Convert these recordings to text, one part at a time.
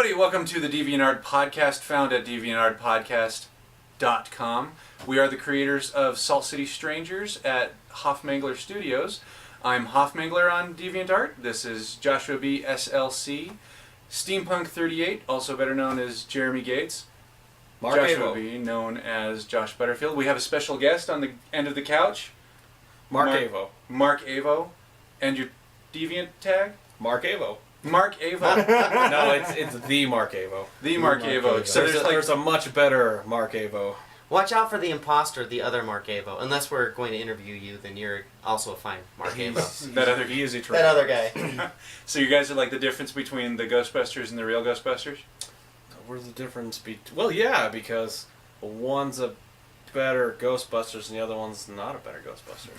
everybody, welcome to the DeviantART podcast, found at deviantartpodcast.com. We are the creators of Salt City Strangers at Hoffmangler Studios. I'm Hoffmangler on DeviantART. This is Joshua B. SLC. Steampunk38, also better known as Jeremy Gates. Mark Joshua Avo. B., known as Josh Butterfield. We have a special guest on the end of the couch. Mark Avo. Mark Avo. And your Deviant tag? Mark Avo. Mark Avo. No, it's the Mark Avo. The Mark Avo. So there's a much better Mark Avo. Watch out for the imposter, the other Mark Avo. Unless we're going to interview you, then you're also a fine Mark Avo. He is a That other guy. So you guys are like the difference between the Ghostbusters and the real Ghostbusters? Where's the difference? Well, yeah, because one's a better Ghostbusters and the other one's not a better Ghostbusters.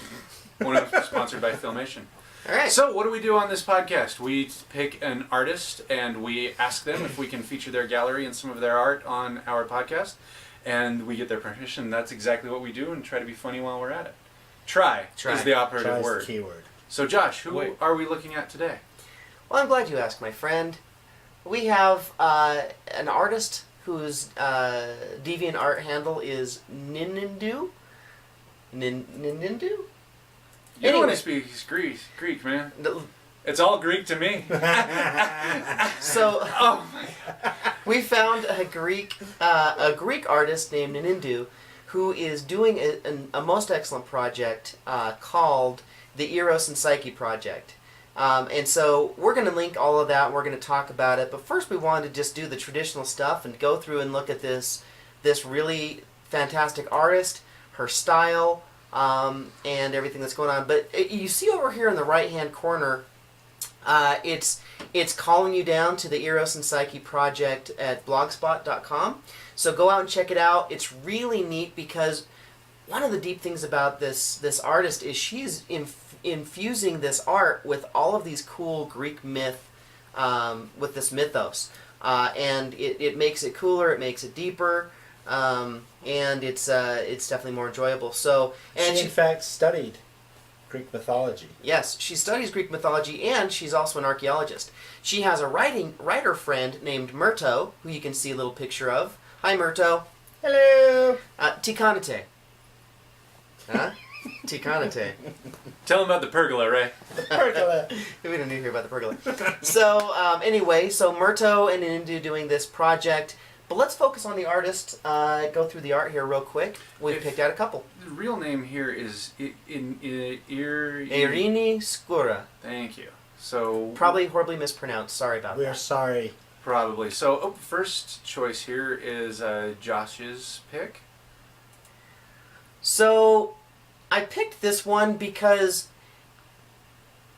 One of them is sponsored by Filmation. All right. So what do we do on this podcast? We pick an artist and we ask them if we can feature their gallery and some of their art on our podcast. And we get their permission. That's exactly what we do and try to be funny while we're at it. Try. Is the operative word. Keyword. So Josh, who are we looking at today? Well, I'm glad you asked, my friend. We have an artist whose DeviantArt handle is Ninidu. Ninidu? You don't want to speak Greek, man. It's all Greek to me. So, we found a Greek artist named Ninidu who is doing a most excellent project called the Eros and Psyche Project. And so we're going to link all of that. We're going to talk about it. But first we wanted to just do the traditional stuff and go through and look at this really fantastic artist, her style, and everything that's going on. But you see over here in the right-hand corner, it's calling you down to the Eros and Psyche Project at blogspot.com. So go out and check it out. It's really neat because one of the deep things about this artist is she's infusing this art with all of these cool Greek myth, with this mythos. And it makes it cooler, it makes it deeper, and it's definitely more enjoyable. So, and she in fact studied Greek mythology. Yes, she studies Greek mythology, and she's also an archaeologist. She has a writer friend named Myrto, who you can see a little picture of. Hi, Myrto. Hello. Tikanate. Huh? Tikanate. Tell him about the pergola, Ray. The pergola. We don't need to hear about the pergola. So, anyway, so Myrto and Ninidu doing this project. But let's focus on the artist. Go through the art here real quick. We've picked out a couple. The real name here is Eirini Skura. Thank you. So Probably horribly mispronounced. Sorry about that. We're sorry. Probably. So first choice here is Josh's pick. So I picked this one because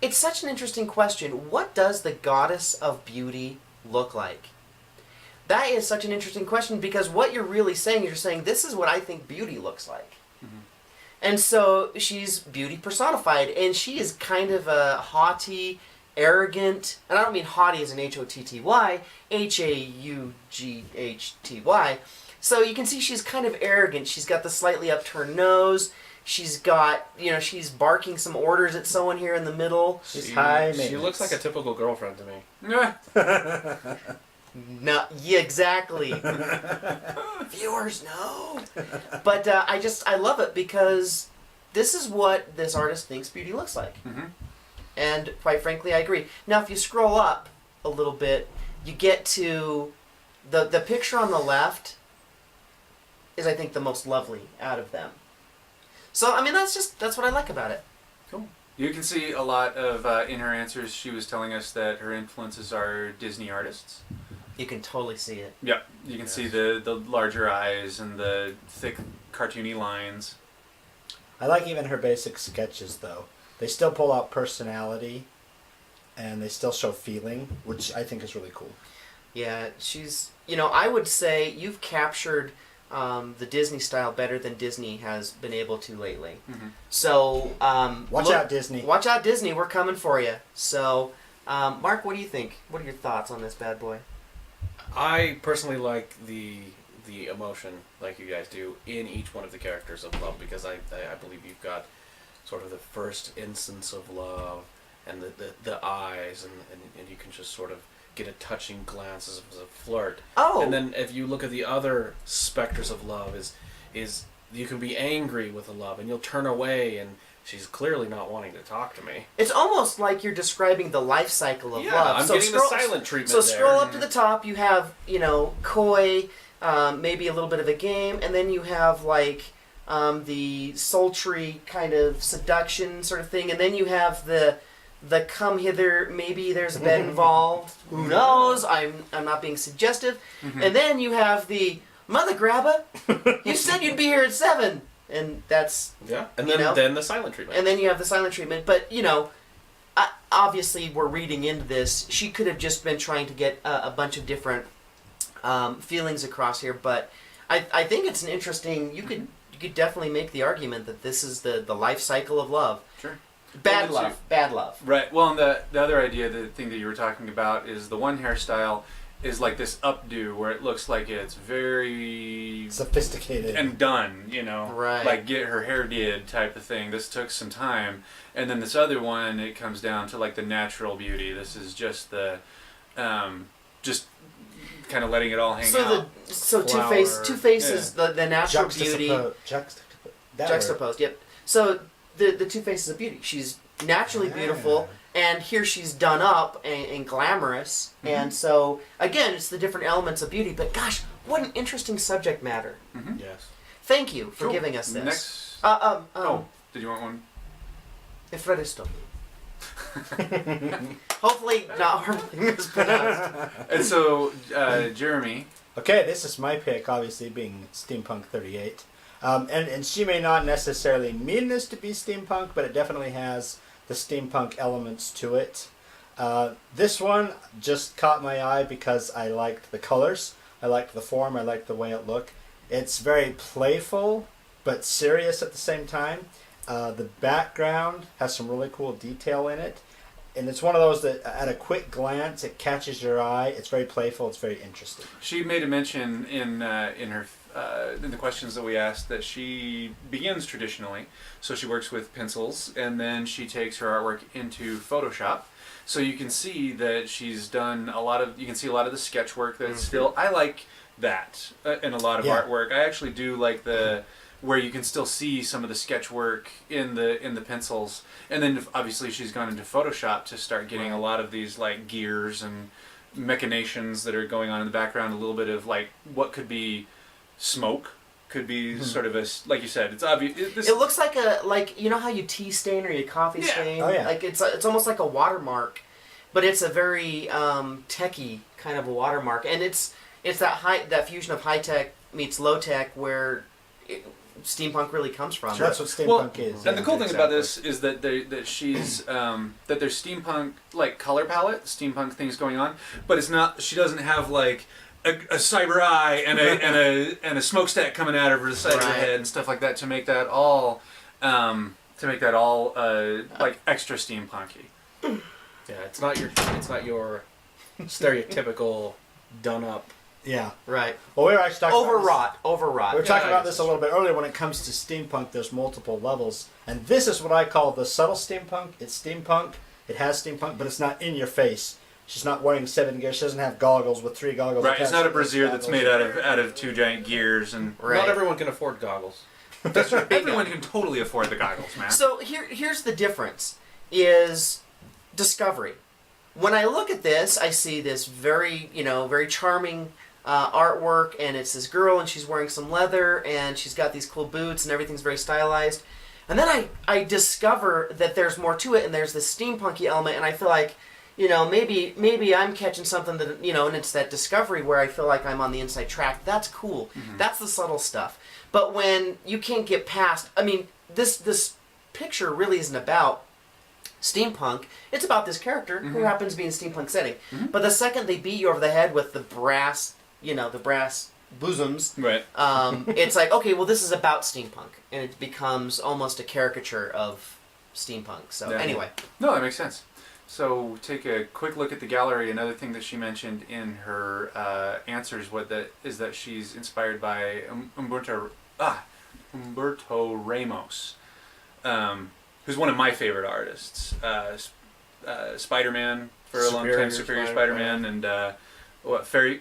it's such an interesting question. What does the goddess of beauty look like? That is such an interesting question because what you're really saying, you're saying, this is what I think beauty looks like. Mm-hmm. And so she's beauty personified, and she is kind of a haughty, arrogant, and I don't mean haughty as in Hotty, Haughty. So you can see she's kind of arrogant. She's got the slightly upturned nose. She's got, she's barking some orders at someone here in the middle. She's high maintenance. She looks like a typical girlfriend to me. No, yeah, exactly. Viewers, no. But I love it because this is what this artist thinks beauty looks like. Mm-hmm. And quite frankly, I agree. Now, if you scroll up a little bit, you get to the picture on the left is, I think, the most lovely out of them. So, I mean, that's what I like about it. Cool. You can see a lot of, in her answers, she was telling us that her influences are Disney artists. You can totally see it. Yeah, you can see the larger eyes and the thick cartoony lines. I like even her basic sketches, though. They still pull out personality, and they still show feeling, which I think is really cool. Yeah, she's, I would say you've captured the Disney style better than Disney has been able to lately. Mm-hmm. So, watch out, Disney. Watch out, Disney. We're coming for you. So, Mark, what do you think? What are your thoughts on this bad boy? I personally like the emotion, like you guys do, in each one of the characters of love, because I believe you've got sort of the first instance of love, and the eyes, and you can just sort of get a touching glance as a flirt. Oh. And then if you look at the other specters of love, is you can be angry with a love and you'll turn away and she's clearly not wanting to talk to me. It's almost like you're describing the life cycle of Yeah, love. I'm getting the silent treatment So there. scroll up to the top, you have, coy, maybe a little bit of a game, and then you have like the sultry kind of seduction sort of thing, and then you have the come hither, maybe there's a bed involved, who knows, I'm not being suggestive, and then you have the mother grabber, you said you'd be here at 7, and that's, yeah, and then the silent treatment. and then you have the silent treatment, but obviously we're reading into this, she could have just been trying to get a bunch of different feelings across here, but I think it's an interesting, you could definitely make the argument that this is the life cycle of love. Sure. Bad Well, love. Bad love. Right. Well, and the other idea, the thing that you were talking about, is the one hairstyle is like this updo where it looks like it's very Sophisticated. and done, Right. like get her hair did type of thing. This took some time, and then this other one, it comes down to like the natural beauty. This is just the, just kind of letting it all hang out. So Flower. Two Faces, the natural beauty Juxtaposed. Yep. So the Two Faces of beauty. She's naturally beautiful, and here she's done up and glamorous, and so again, it's the different elements of beauty. But gosh, what an interesting subject matter. Yes. Thank you for Cool. giving us this. Next. Did you want one? Efredisto. Hopefully not horribly mispronounced. And so, Jeremy. Okay, this is my pick, obviously being Steampunk 38. And she may not necessarily mean this to be steampunk, but it definitely has the steampunk elements to it. This one just caught my eye because I liked the colors, I liked the form, I liked the way it looked. It's very playful, but serious at the same time. The background has some really cool detail in it. And it's one of those that, at a quick glance, it catches your eye. It's very playful. It's very interesting. She made a mention in her in the questions that we asked that she begins traditionally, so she works with pencils, and then she takes her artwork into Photoshop. So you can see that she's done a lot of. You can see a lot of the sketch work that's still. I like that in a lot of artwork. I actually do like the. Where you can still see some of the sketch work in the pencils, and then obviously she's gone into Photoshop to start getting a lot of these like gears and machinations that are going on in the background. A little bit of like what could be smoke, could be sort of a, like you said, it's obvious. It looks like how you tea stain or you coffee stain. Oh, yeah. Like it's almost like a watermark, but it's a very techy kind of a watermark, and it's that fusion of high tech meets low tech where. Steampunk really comes from. Sure. That's what steampunk is. And the cool thing about exactly. this is that she's that there's steampunk like color palette, steampunk things going on, but it's not. She doesn't have like a cyber eye and a smokestack coming out of her side of her head and stuff like that to make that all like extra steampunky. Yeah, it's not your stereotypical done up. Yeah. Right. Well, we were actually talking Overwrought. We were talking about this a little bit earlier. When it comes to steampunk, there's multiple levels, and this is what I call the subtle steampunk. It's steampunk. It has steampunk, but it's not in your face. She's not wearing 7 gears. She doesn't have goggles with 3 goggles. Right. It's not a attached to brassiere those that's made out of 2 giant gears and. Right. Not everyone can afford goggles. That's right. Everyone can totally afford the goggles, man. So here's the difference: is discovery. When I look at this, I see this very very charming. Artwork, and it's this girl, and she's wearing some leather, and she's got these cool boots, and everything's very stylized. And then I discover that there's more to it, and there's this steampunky element, and I feel like, maybe I'm catching something that, and it's that discovery where I feel like I'm on the inside track. That's cool. That's the subtle stuff. But when you can't get past, this picture really isn't about steampunk. It's about this character who happens to be in a steampunk setting. But the second they beat you over the head with the brass bosoms, right. It's like, okay, well, this is about steampunk, and it becomes almost a caricature of steampunk. So anyway. No, that makes sense. So take a quick look at the gallery. Another thing that she mentioned in her answers is that she's inspired by Umberto Ramos, who's one of my favorite artists. Spider-Man for a long time, Superior Spider-Man, and what Fairy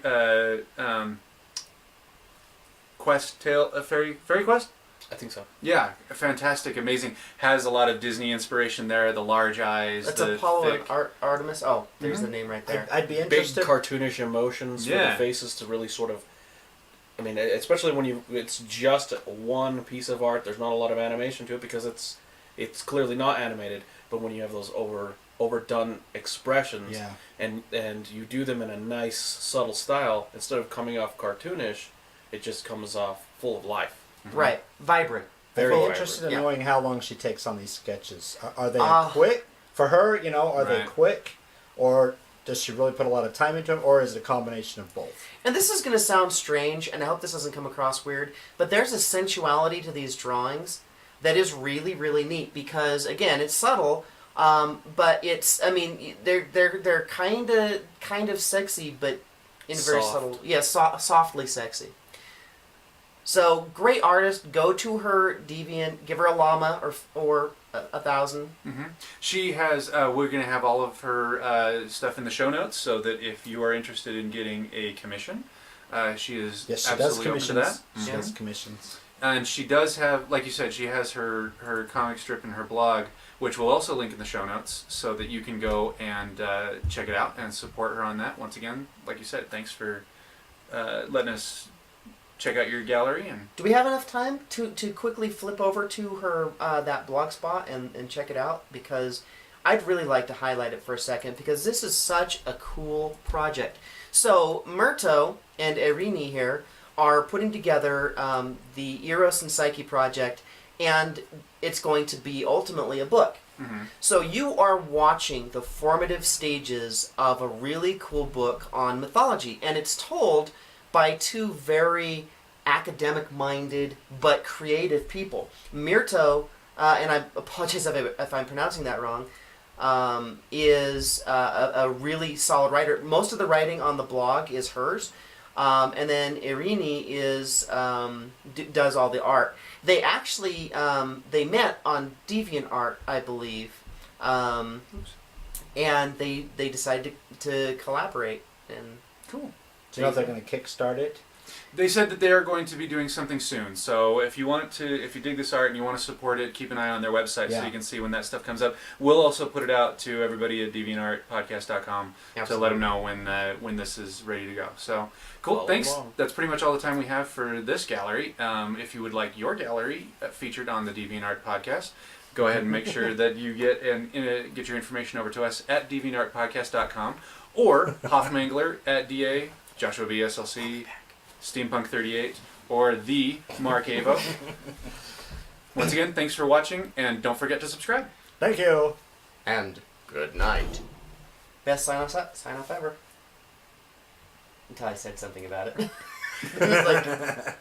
Quest Fairy Quest. I think so. Yeah, fantastic, amazing. Has a lot of Disney inspiration there. The large eyes. That's the Apollo thick... and Artemis. Oh, there's the name right there. I'd be Big interested. cartoonish emotions for the faces to really sort of. I mean, especially when it's just one piece of art. There's not a lot of animation to it because it's clearly not animated. But when you have those overdone expressions, and you do them in a nice subtle style instead of coming off cartoonish, it just comes off full of life. Mm-hmm. Right, vibrant. I'd be Very interested in vibrant. knowing how long she takes on these sketches. Are they Ah. quick for her? Are they Right. quick, or does she really put a lot of time into them, or is it a combination of both? And this is going to sound strange, and I hope this doesn't come across weird, but there's a sensuality to these drawings that is really, really neat because, again, it's subtle, but it's, I mean, they're kind of sexy, but in a very Soft. subtle, softly sexy. So, great artist, go to her Deviant, give her a llama or 1,000. Mm-hmm. She has. We're going to have all of her stuff in the show notes, so that if you are interested in getting a commission, she is Yes, she does absolutely open to commissions. that. She does commissions. And she does have, like you said, she has her comic strip and her blog, which we'll also link in the show notes, so that you can go and check it out and support her on that. Once again, like you said, thanks for letting us check out your gallery. And Do we have enough time to quickly flip over to her that blog spot and check it out? Because I'd really like to highlight it for a second because this is such a cool project. So Myrto and Eirini here are putting together the Eros and Psyche project, and it's going to be ultimately a book. mm-hmm. So you are watching the formative stages of a really cool book on mythology, and it's told by two very academic-minded but creative people. Myrto, and I apologize if I'm pronouncing that wrong, is a really solid writer. Most of the writing on the blog is hers, and then Eirini does all the art. They actually they met on DeviantArt, I believe, and they decided to collaborate. And Cool. Do you know if they're going to kickstart it? They said that they are going to be doing something soon. So if you dig this art and you want to support it, keep an eye on their website so you can see when that stuff comes up. We'll also put it out to everybody at deviantartpodcast.com to let them know when this is ready to go. So cool. Follow Thanks. along. That's pretty much all the time we have for this gallery. If you would like your gallery featured on the DeviantArt podcast, go ahead and make sure that you get your information over to us at deviantartpodcast.com or Hoffmangler at DA, Joshua B. SLC, Steampunk 38, or the Mark Avo. Once again, thanks for watching, and don't forget to subscribe. Thank you. And good night. Best sign off ever. Until I said something about it. It was like